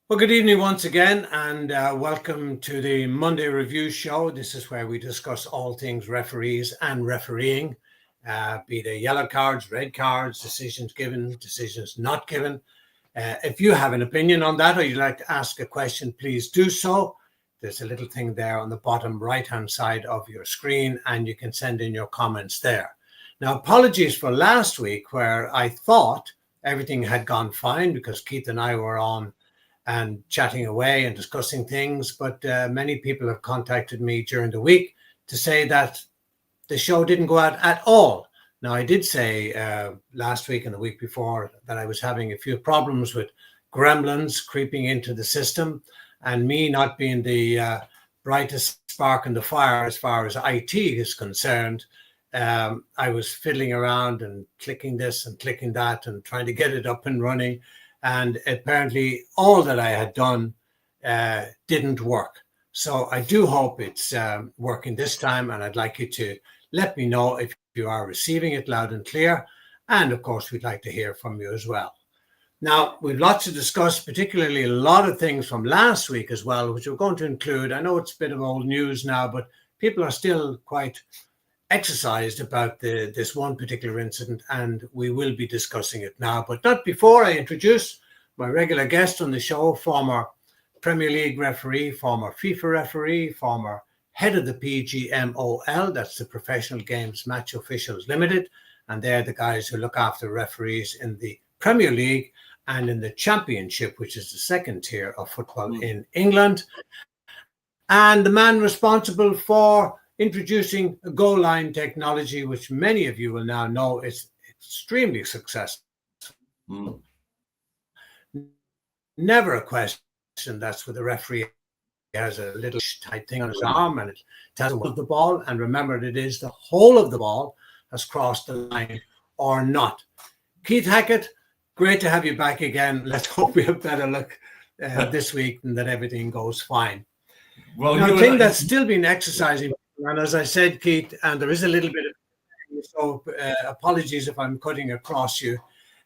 Well, good evening once again, and welcome to the Monday Review Show. This is where we discuss all things referees and refereeing, be they yellow cards, red cards, decisions given, decisions not given. If you have an opinion on that or you'd like to ask a question, please do so. There's a little thing there on the bottom right-hand side of your screen, and you can send in your comments there. Now, apologies for last week where I thought everything had gone fine because Keith and I were on and chatting away and discussing things. But many people have contacted me during the week to say that the show didn't go out at all. Now, I did say last week and the week before that I was having a few problems with gremlins creeping into the system and me not being the brightest spark in the fire as far as IT is concerned. I was fiddling around and clicking this and clicking that and trying to get it up and running. And apparently all that I had done didn't work. So I do hope it's working this time, and I'd like you to let me know if you are receiving it loud and clear. And of course, we'd like to hear from you as well. Now, we've lots to discuss, particularly a lot of things from last week as well, which we're going to include. I know it's a bit of old news now, but people are still quite exercised about this one particular incident, and we will be discussing it now, but not before I introduce my regular guest on the show, former Premier League referee, former FIFA referee, former head of the PGMOL, that's the Professional Games Match Officials Limited, and they're the guys who look after referees in the Premier League and in the Championship, which is the second tier of football in England, and the man responsible for introducing a goal line technology, which many of you will now know is extremely successful. Never a question. That's where the referee has a little tight thing on his arm and it tells him of the ball. And remember, it is the whole of the ball has crossed the line or not. Keith Hackett, great to have you back again. Let's hope we have better luck this week and that everything goes fine. Well, now, the thing that's still been exercising, and as I said, Keith, and there is a little bit of, so apologies if I'm cutting across you.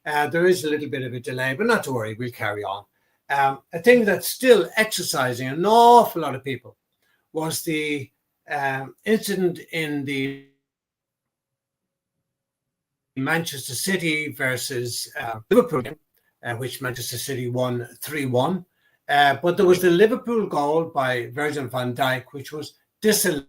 There is a little bit of a delay, but not to worry, we'll carry on. A thing that's still exercising an awful lot of people was the incident in the Manchester City versus Liverpool, which Manchester City won 3-1. But there was the Liverpool goal by Virgil van Dijk, which was disallowed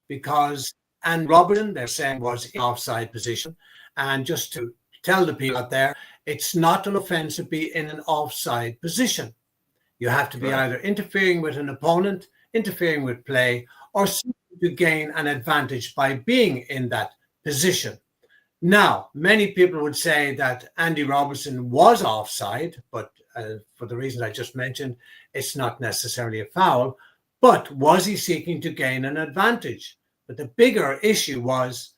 because Andy Robertson, they're saying, was in offside position. And just to tell the people out there, it's not an offence to be in an offside position. You have to be either interfering with an opponent, interfering with play, or seeking to gain an advantage by being in that position. Now, many people would say that Andy Robertson was offside, but for the reasons I just mentioned, it's not necessarily a foul. But was he seeking to gain an advantage? But the bigger issue was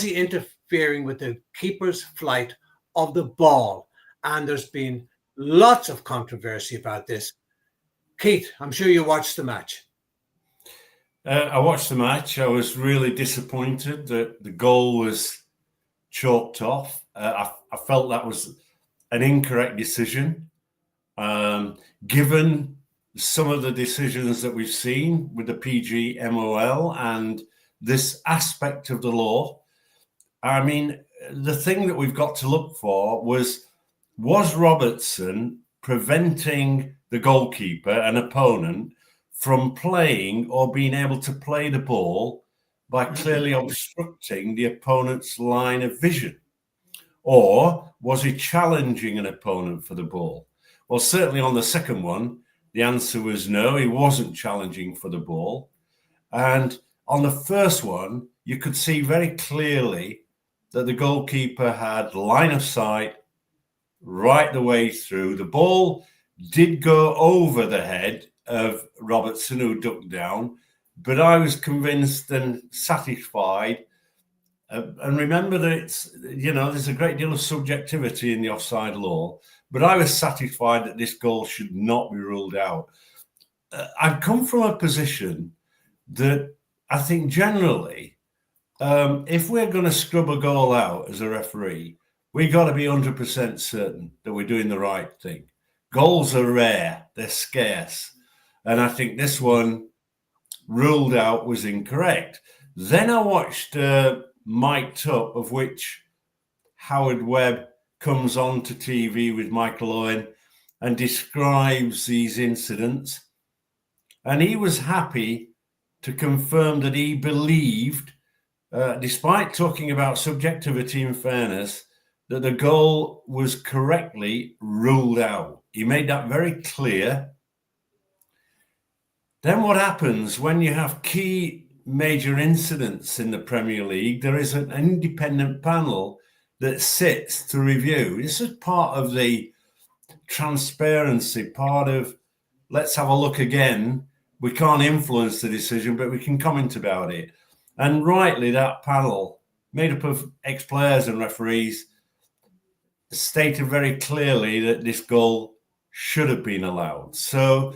he interfering with the keeper's flight of the ball? And there's been lots of controversy about this. Keith, I'm sure you watched the match. I watched the match. I was really disappointed that the goal was chalked off. I felt that was an incorrect decision, given some of the decisions that we've seen with the PGMOL and this aspect of the law. I mean, the thing that we've got to look for was Robertson preventing the goalkeeper, an opponent, from playing or being able to play the ball by clearly obstructing the opponent's line of vision? Or was he challenging an opponent for the ball? Well, certainly on the second one, the answer was no, he wasn't challenging for the ball. And on the first one, you could see very clearly that the goalkeeper had line of sight right the way through. The ball did go over the head of Robertson, who ducked down, but I was convinced and satisfied. And remember that it's, there's a great deal of subjectivity in the offside law, but I was satisfied that this goal should not be ruled out. I've come from a position that I think generally, if we're going to scrub a goal out as a referee, we got to be 100% certain that we're doing the right thing. Goals are rare, they're scarce. And I think this one ruled out was incorrect. Then I watched Mic'd Up, of which Howard Webb comes on to TV with Michael Owen and describes these incidents. And he was happy to confirm that he believed, despite talking about subjectivity and fairness, that the goal was correctly ruled out. He made that very clear. Then what happens when you have key major incidents in the Premier League? There is an independent panel that sits to review. This is part of the transparency, part of let's have a look again. We can't influence the decision, but we can comment about it. And rightly, that panel, made up of ex-players and referees, stated very clearly that this goal should have been allowed. So,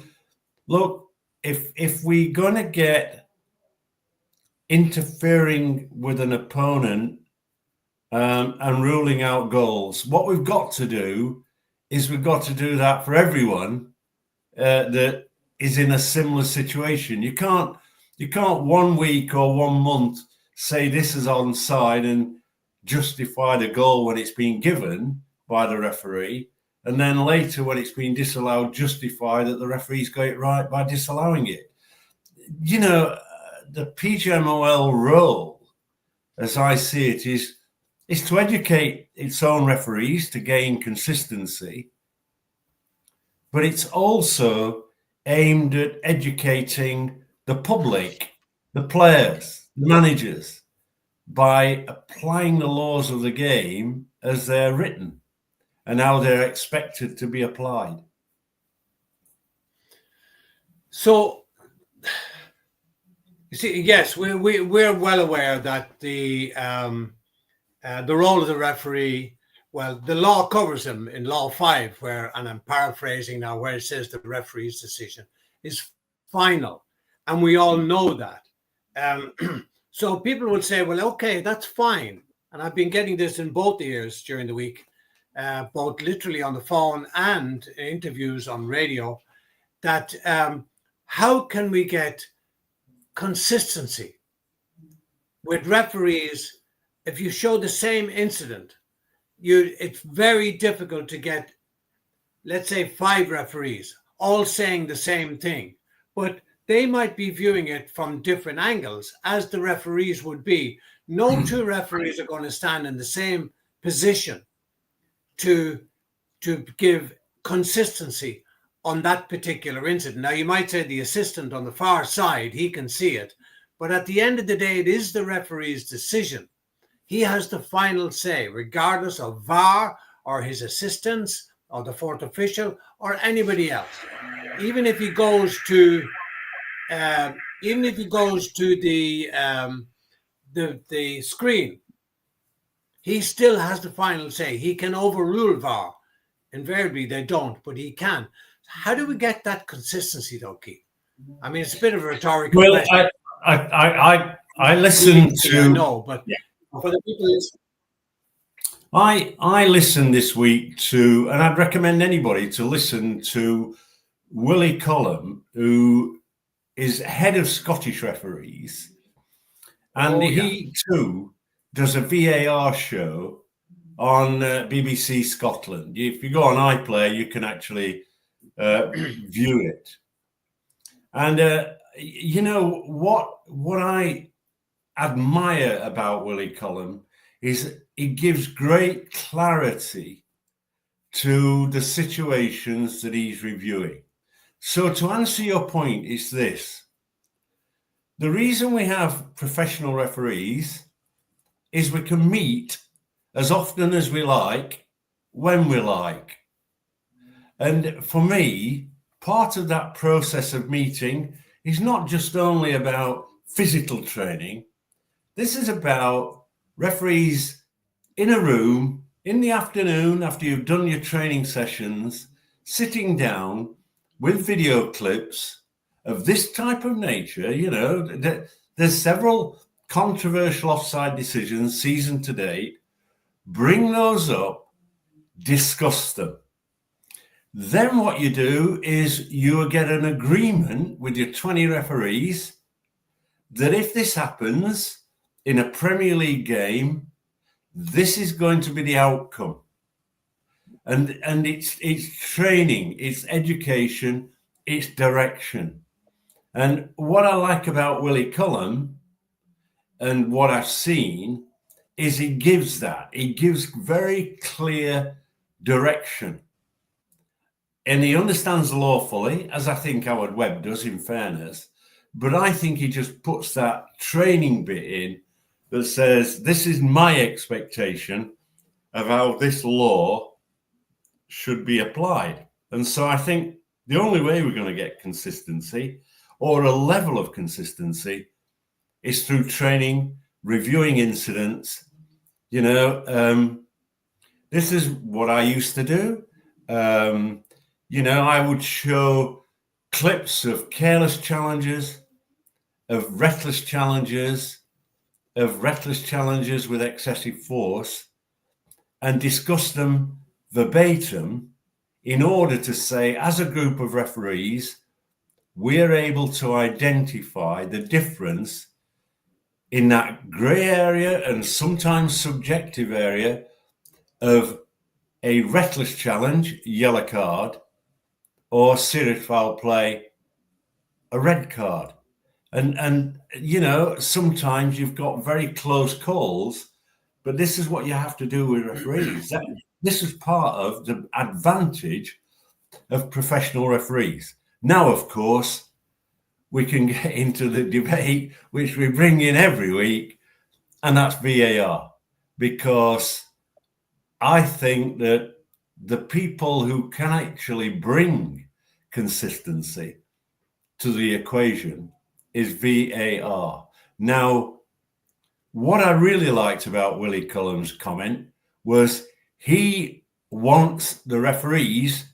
look, if we're going to get interfering with an opponent and ruling out goals, what we've got to do is we've got to do that for everyone that is in a similar situation. You can't 1 week or 1 month say this is onside and justify the goal when it's been given by the referee, and then later when it's been disallowed, justify that the referee's got it right by disallowing it. You know, the PGMOL role, as I see it, is to educate its own referees to gain consistency, but it's also aimed at educating the public, the players, the managers, by applying the laws of the game as they're written and how they're expected to be applied. So, you see, yes, we're well aware that the role of the referee, well, the law covers them in Law 5, where, and I'm paraphrasing now, where it says the referee's decision is final. And we all know that. So people will say, well, okay, that's fine. And I've been getting this in both ears during the week, both literally on the phone and interviews on radio, that how can we get consistency with referees? If you show the same incident, it's very difficult to get, let's say, 5 referees all saying the same thing, but they might be viewing it from different angles, as the referees would be. No 2 referees are going to stand in the same position to give consistency on that particular incident. Now, you might say the assistant on the far side, he can see it, but at the end of the day, it is the referee's decision. He has the final say, regardless of VAR or his assistants or the 4th official or anybody else. Even if he goes to the screen, he still has the final say. He can overrule VAR. Invariably, they don't, but he can. How do we get that consistency, though, Keith? I mean, it's a bit of a rhetorical question. I listen to. I know, but yeah. For the people listening, I listened this week to, and I'd recommend anybody to listen to Willie Collum, who is head of Scottish referees, and he too does a VAR show on BBC Scotland. If you go on iPlayer, you can actually view it. And you know what I admire about Willie Collum is he gives great clarity to the situations that he's reviewing. So to answer your point is this: the reason we have professional referees is we can meet as often as we like, when we like. And for me, part of that process of meeting is not just only about physical training. This is about referees in a room in the afternoon after you've done your training sessions, sitting down with video clips of this type of nature. You know, there's several controversial offside decisions season to date, bring those up, discuss them. Then what you do is you get an agreement with your 20 referees that if this happens in a Premier League game, this is going to be the outcome. And it's training, it's education, it's direction. And what I like about Willie Cullum and what I've seen is he gives that. He gives very clear direction. And he understands the law fully, as I think Howard Webb does, in fairness. But I think he just puts that training bit in that says, this is my expectation of how this law should be applied. And so I think the only way we're going to get consistency or a level of consistency is through training, reviewing incidents. You know, this is what I used to do. You know, I would show clips of careless challenges, of reckless challenges, with excessive force, and discuss them verbatim in order to say, as a group of referees, we're able to identify the difference in that grey area and sometimes subjective area of a reckless challenge, yellow card, or serious foul play, a red card. And you know, sometimes you've got very close calls, but this is what you have to do with referees. This is part of the advantage of professional referees. Now, of course, we can get into the debate, which we bring in every week, and that's VAR, because I think that the people who can actually bring consistency to the equation is VAR. Now, what I really liked about Willie Cullum's comment was he wants the referees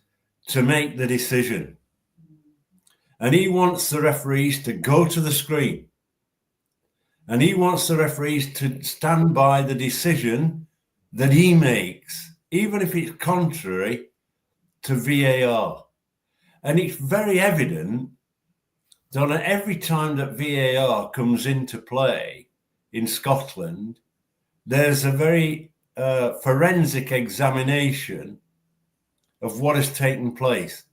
to make the decision. And he wants the referees to go to the screen. And he wants the referees to stand by the decision that he makes, even if it's contrary to VAR. And it's very evident that every time that VAR comes into play in Scotland, there's a very forensic examination of what has taken place.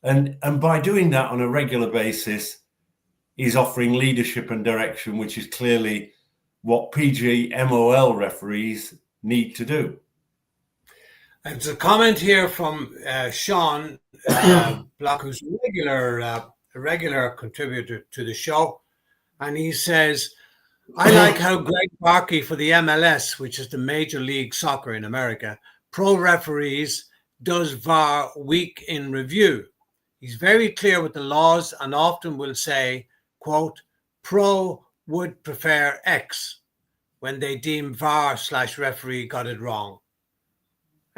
And by doing that on a regular basis, he's offering leadership and direction, which is clearly what PGMOL referees need to do. There's a comment here from Sean Block, who's a regular contributor to the show. And he says, I like how Greg Barkey for the MLS, which is the Major League Soccer in America, pro referees, does VAR week in review. He's very clear with the laws and often will say, quote, pro would prefer X when they deem VAR/referee got it wrong.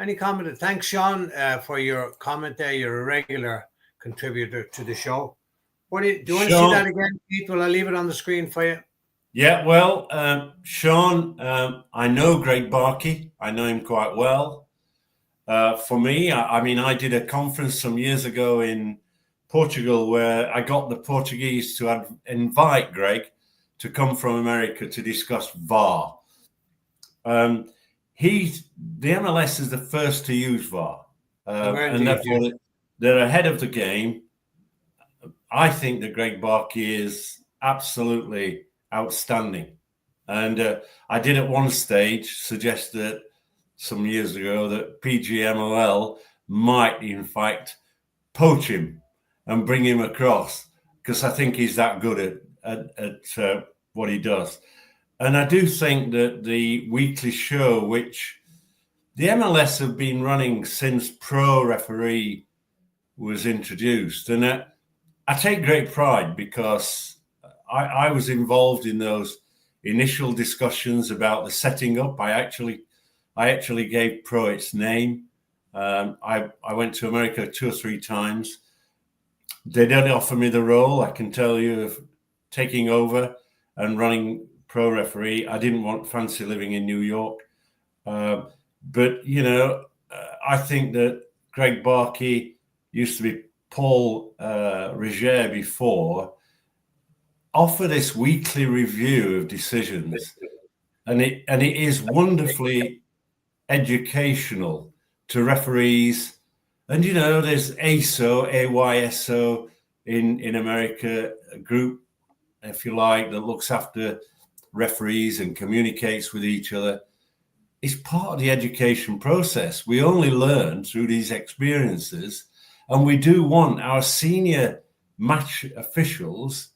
Any comment? Thanks, Sean, for your comment there. You're a regular contributor to the show. Do you want to see that again, Keith? Will I leave it on the screen for you? Yeah, well, Sean, I know Greg Barkey. I know him quite well. For me, I mean, I did a conference some years ago in Portugal where I got the Portuguese to invite Greg to come from America to discuss VAR. The MLS is the first to use VAR, and therefore they're ahead of the game. I think that Greg Barkey is absolutely outstanding, and I did at one stage suggest that some years ago that PGMOL might in fact poach him and bring him across, because I think he's that good at what he does. And I do think that the weekly show, which the MLS have been running since pro referee was introduced, and I take great pride because I was involved in those initial discussions about the setting up. I actually gave pro its name. I went to America 2 or 3 times. They did offer me the role, I can tell you, of taking over and running pro referee. I didn't fancy living in New York. But, I think that Greg Barkey used to be Paul Riger before, offer this weekly review of decisions. And it is wonderfully educational to referees. And, there's AYSO, AYSO in America, a group, if you like, that looks after referees and communicates with each other. It's part of the education process. We only learn through these experiences, and we do want our senior match officials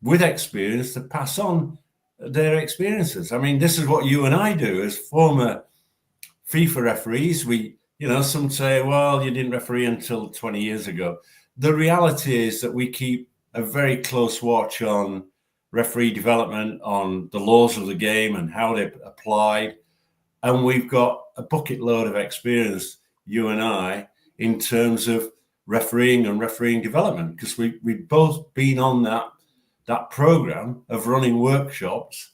with experience to pass on their experiences. I mean, this is what you and I do as former FIFA referees. Some say, well, you didn't referee until 20 years ago. The reality is that we keep a very close watch on referee development, on the laws of the game and how they're applied. And we've got a bucket load of experience, you and I, in terms of refereeing and refereeing development, because we've both been on that program of running workshops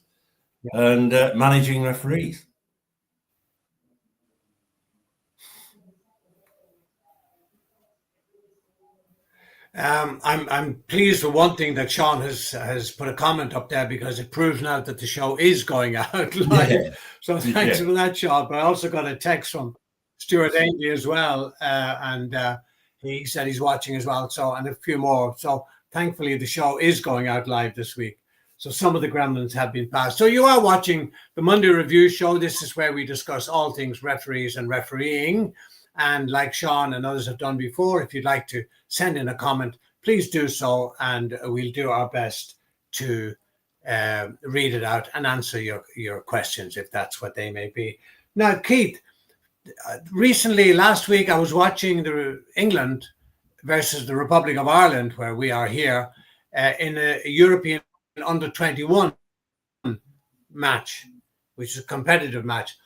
and managing referees. I'm pleased with one thing that Sean has put a comment up there, because it proves now that the show is going out live. Yeah. So thanks for that, Sean. But I also got a text from Stuart Ainley as well, and he said he's watching as well. So, and a few more. So thankfully the show is going out live this week. So some of the gremlins have been passed. So you are watching the Monday Review Show. This is where we discuss all things referees and refereeing. And like Sean and others have done before, if you'd like to send in a comment, please do so, and we'll do our best to read it out and answer your questions, if that's what they may be. Now, Keith, recently, last week, I was watching the England versus the Republic of Ireland, where we are here, in a European under-21 match, which is a competitive match.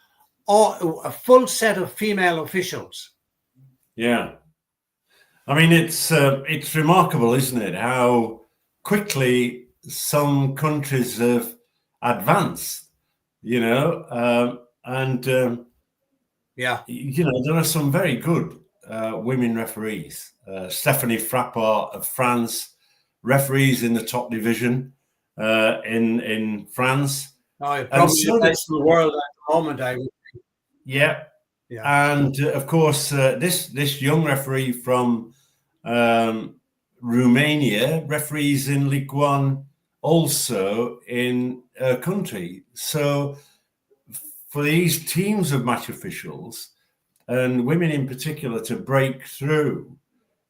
A full set of female officials. Yeah. I mean, it's remarkable, isn't it, how quickly some countries have advanced, there are some very good women referees. Stephanie Frappart of France, referees in the top division in France. Oh, probably the best in the world at the moment, I would. Yeah. And of course, this young referee from Romania referees in Ligue 1, also in a country. So for these teams of match officials, and women in particular, to break through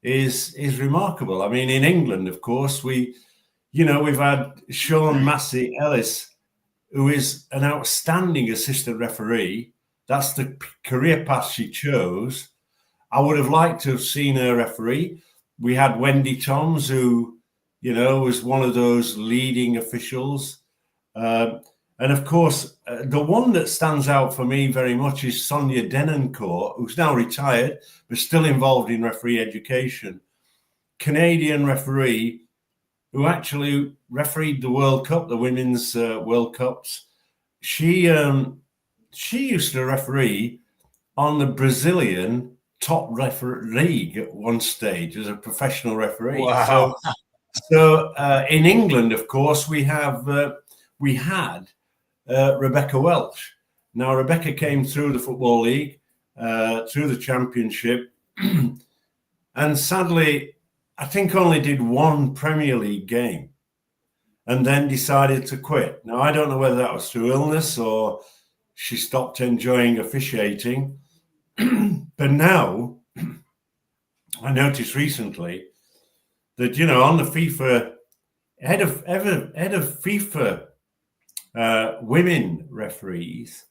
is remarkable. I mean, in England, of course, we've had Siôn Massey Ellis, who is an outstanding assistant referee. That's the career path she chose. I would have liked to have seen her referee. We had Wendy Toms, who, was one of those leading officials. And of course, the one that stands out for me very much is Sonia Denoncourt, who's now retired, but still involved in referee education. Canadian referee who actually refereed the World Cup, the Women's World Cups. She used to referee on the Brazilian top league at one stage as a professional referee. Wow. So in England, of course, we had Rebecca Welch. Now, Rebecca came through the Football League, through the Championship, and sadly, I think only did one Premier League game and then decided to quit. Now, I don't know whether that was through illness or she stopped enjoying officiating. But now, I noticed recently that, on the FIFA, head of FIFA women referees,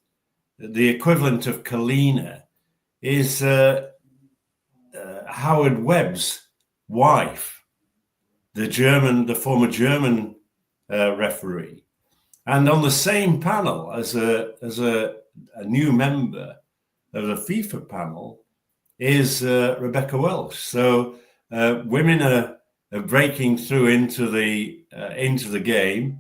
the equivalent of Kalina, is Howard Webb's wife, the former German referee. And on the same panel as a new member of the FIFA panel is Rebecca Welch. So women are breaking through into the game.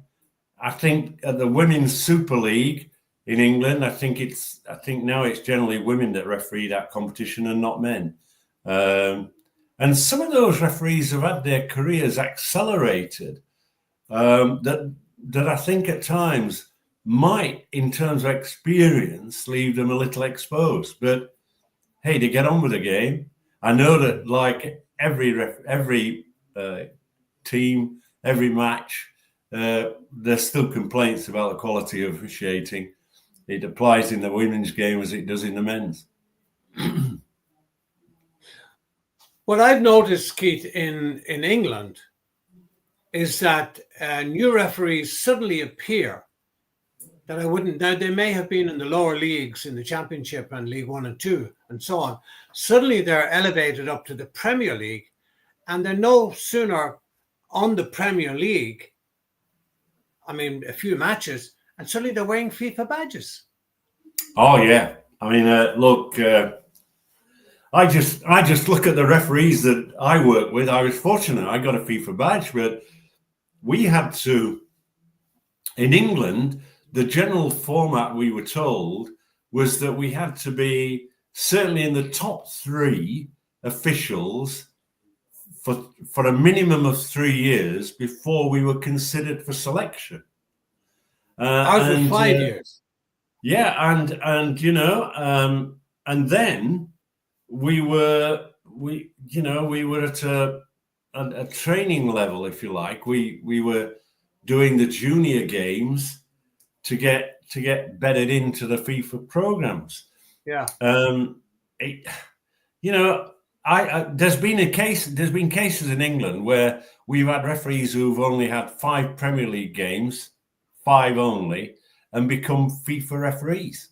I think at the Women's Super League, in England. I think now it's generally women that referee that competition and not men. And some of those referees have had their careers accelerated. That I think at times might, in terms of experience, leave them a little exposed. But hey, they get on with the game. I know that, like every team, every match, there's still complaints about the quality of officiating. It applies in the women's game as it does in the men's. What I've noticed, Keith, in England is that new referees suddenly appear that I wouldn't. Now, they may have been in the lower leagues, in the Championship and League 1 and 2 and so on. Suddenly they're elevated up to the Premier League, and they're no sooner on the Premier League, I mean, a few matches, and suddenly they're wearing FIFA badges. Oh, yeah. I mean, look, I just look at the referees that I work with. I was fortunate. I got a FIFA badge, but we had to, in England, the general format we were told was that we had to be certainly in the top 3 officials for a minimum of 3 years before we were considered for selection. Ours was 5 years. Yeah, and and then we were at a training level, if you like. We were doing the junior games to get bedded into the FIFA programs. Yeah. There's been cases in England where we've had referees who've only had 5 Premier League games, 5 only, and become FIFA referees.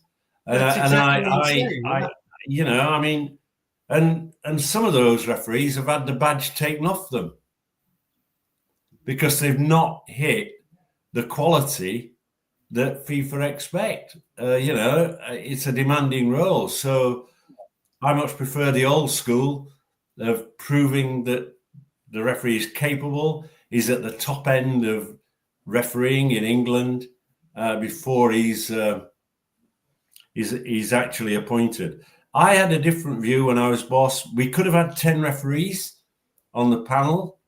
And some of those referees have had the badge taken off them because they've not hit the quality that FIFA expect. It's a demanding role. So I much prefer the old school of proving that the referee is capable, is at the top end of refereeing in England before he's actually appointed. I had a different view when I was boss. We could have had 10 referees on the panel,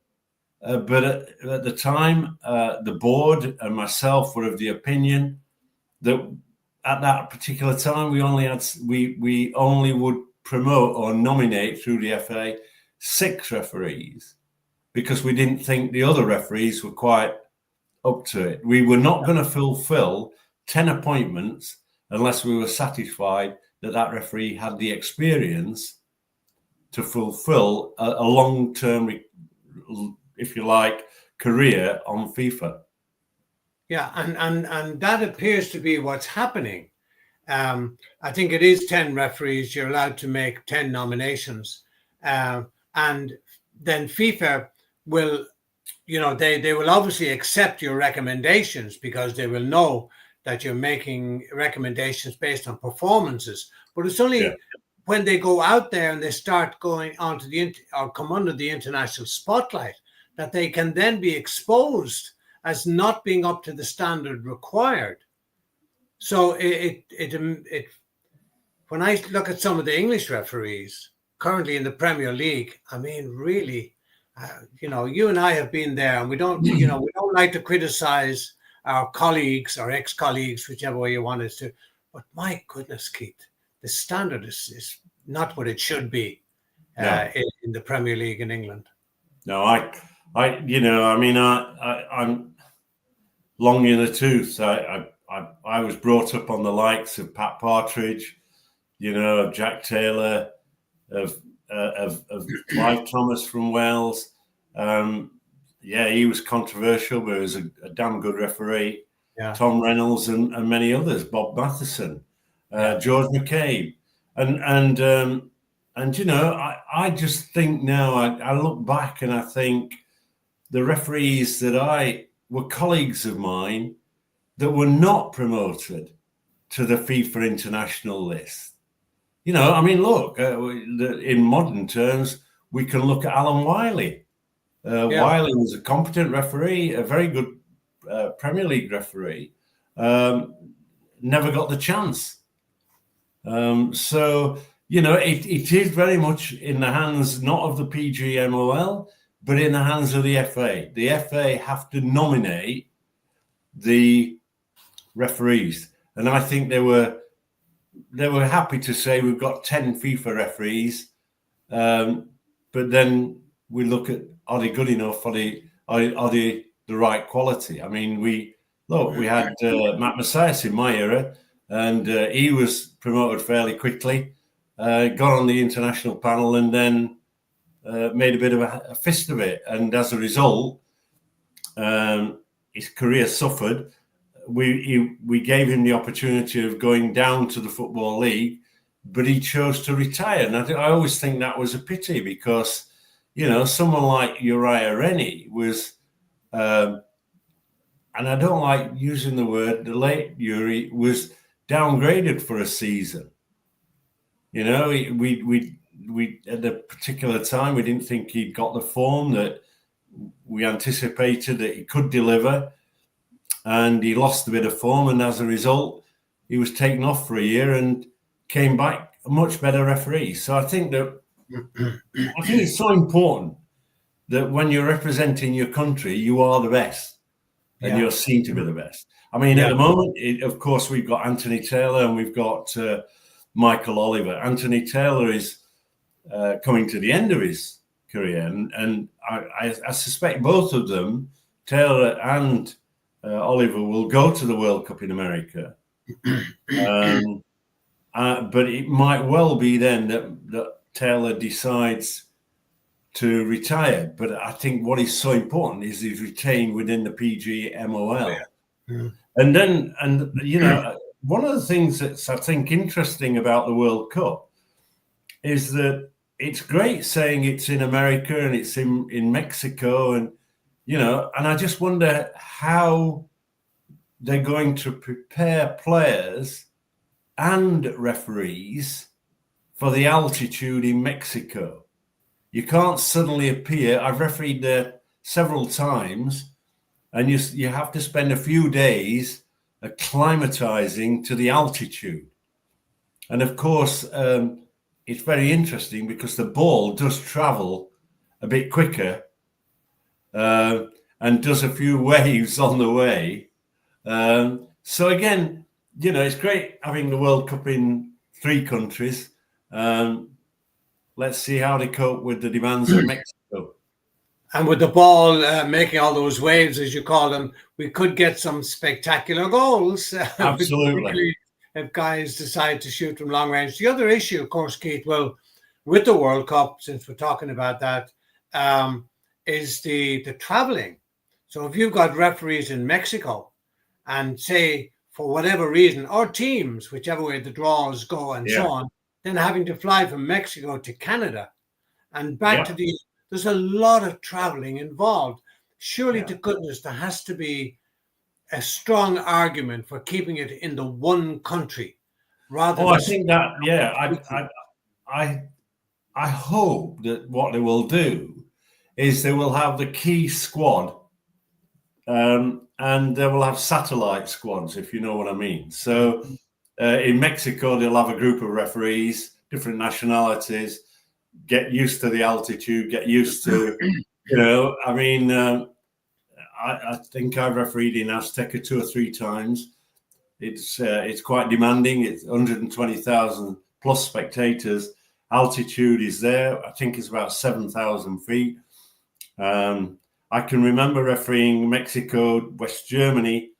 but at the time, the board and myself were of the opinion that at that particular time we only would promote or nominate through the FA 6 referees because we didn't think the other referees were quite up to it. We were not going to fulfill 10 appointments unless we were satisfied that referee had the experience to fulfill a long-term, if you like, career on FIFA. Yeah, and that appears to be what's happening. I think it is 10 referees. You're allowed to make 10 nominations. And then FIFA will, they will obviously accept your recommendations because they will know that you're making recommendations based on performances. But it's only when they go out there and they start going onto or come under the international spotlight that they can then be exposed as not being up to the standard required. So when I look at some of the English referees currently in the Premier League, I mean, really, you and I have been there, and we don't like to criticize our colleagues or ex-colleagues, whichever way you want us to. But my goodness, Keith, the standard is not what it should be in the Premier League in England. No, I'm long in the tooth. I was brought up on the likes of Pat Partridge, of Jack Taylor, of Clive Thomas from Wales. He was controversial, but he was a damn good referee. Yeah. Tom Reynolds and many others, Bob Matheson, George McCabe. I just think now, I look back and I think the referees that were colleagues of mine that were not promoted to the FIFA international list. Look, in modern terms, we can look at Alan Wiley. Wiley was a competent referee, a very good Premier League referee. never got the chance. So, it is very much in the hands, not of the PGMOL, but in the hands of the FA. The FA have to nominate the referees. And I think they were happy to say we've got 10 FIFA referees. But then we look at, are they good enough? Are they the right quality? I mean, we had Matt Messias in my era, and he was promoted fairly quickly, got on the international panel, and then made a bit of a fist of it. And as a result, his career suffered. We gave him the opportunity of going down to the Football League, but he chose to retire. And I always think that was a pity because, someone like Uriah Rennie was, and I don't like using the word, the late Yuri was downgraded for a season. We at a particular time, we didn't think he'd got the form that we anticipated that he could deliver. And he lost a bit of form, and as a result, he was taken off for a year and came back a much better referee. So I think it's so important that when you're representing your country, you are the best, and you're seen to be the best. I mean, at the moment, of course, we've got Anthony Taylor and we've got Michael Oliver. Anthony Taylor is coming to the end of his career, and I suspect both of them, Taylor and Oliver, will go to the World Cup in America. But it might well be then that Taylor decides to retire. But I think what is so important is he's retained within the PGMOL. And one of the things that's, I think, interesting about the World Cup is that it's great saying it's in America and it's in Mexico, and and I just wonder how they're going to prepare players and referees for the altitude in Mexico. You can't suddenly appear. I've refereed there several times, and you have to spend a few days acclimatizing to the altitude. And of course, it's very interesting because the ball does travel a bit quicker and does a few waves on the way. So again, it's great having the World Cup in 3 countries. Let's see how they cope with the demands of Mexico. And with the ball making all those waves, as you call them, we could get some spectacular goals. Absolutely. If guys decide to shoot from long range. The other issue, of course, Keith, well, with the World Cup, since we're talking about that, is the traveling. So if you've got referees in Mexico and say, for whatever reason, or teams, whichever way the draws go and so on, then having to fly from Mexico to Canada and back to there's a lot of traveling involved. Surely to goodness, there has to be a strong argument for keeping it in the one country rather than... I think that, I hope that what they will do is they will have the key squad and they will have satellite squads, if you know what I mean. So in Mexico, they'll have a group of referees, different nationalities, get used to the altitude, get used to, I think I've refereed in Azteca 2 or 3 times. It's quite demanding. It's 120,000 plus spectators. Altitude is there. I think it's about 7,000 feet. I can remember refereeing Mexico, West Germany,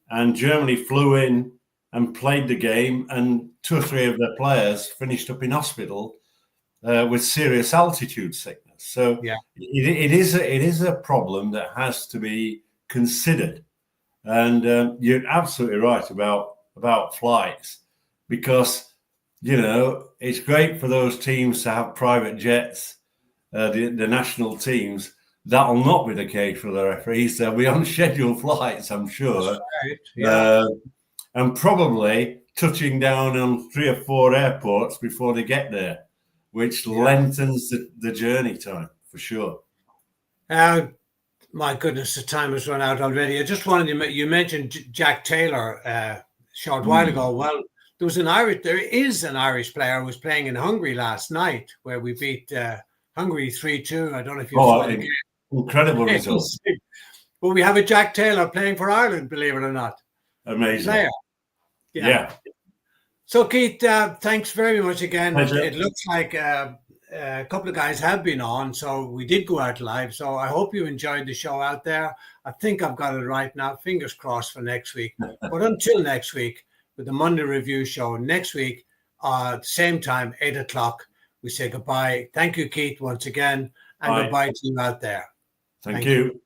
and Germany flew in and played the game, and 2 or 3 of their players finished up in hospital with serious altitude sickness. So it is a problem that has to be considered. And you're absolutely right about flights, because it's great for those teams to have private jets, the national teams. That'll not be the case for the referees. They'll be on scheduled flights, I'm sure. Right. And probably touching down on 3 or 4 airports before they get there, which lengthens the journey time for sure. My goodness, the time has run out already. I just wanted to, you mentioned Jack Taylor short while ago. Well, there is an Irish player who was playing in Hungary last night, where we beat Hungary 3-2. I don't know if you saw the game. Incredible result. But we have a Jack Taylor playing for Ireland, believe it or not. Amazing. Player. Yeah. So, Keith, thanks very much again. Pleasure. It looks like a couple of guys have been on, so we did go out live. So I hope you enjoyed the show out there. I think I've got it right now. Fingers crossed for next week. But until next week, with the Monday Review Show, next week, same time, 8 o'clock, we say goodbye. Thank you, Keith, once again, and goodbye to you out there. Thank you.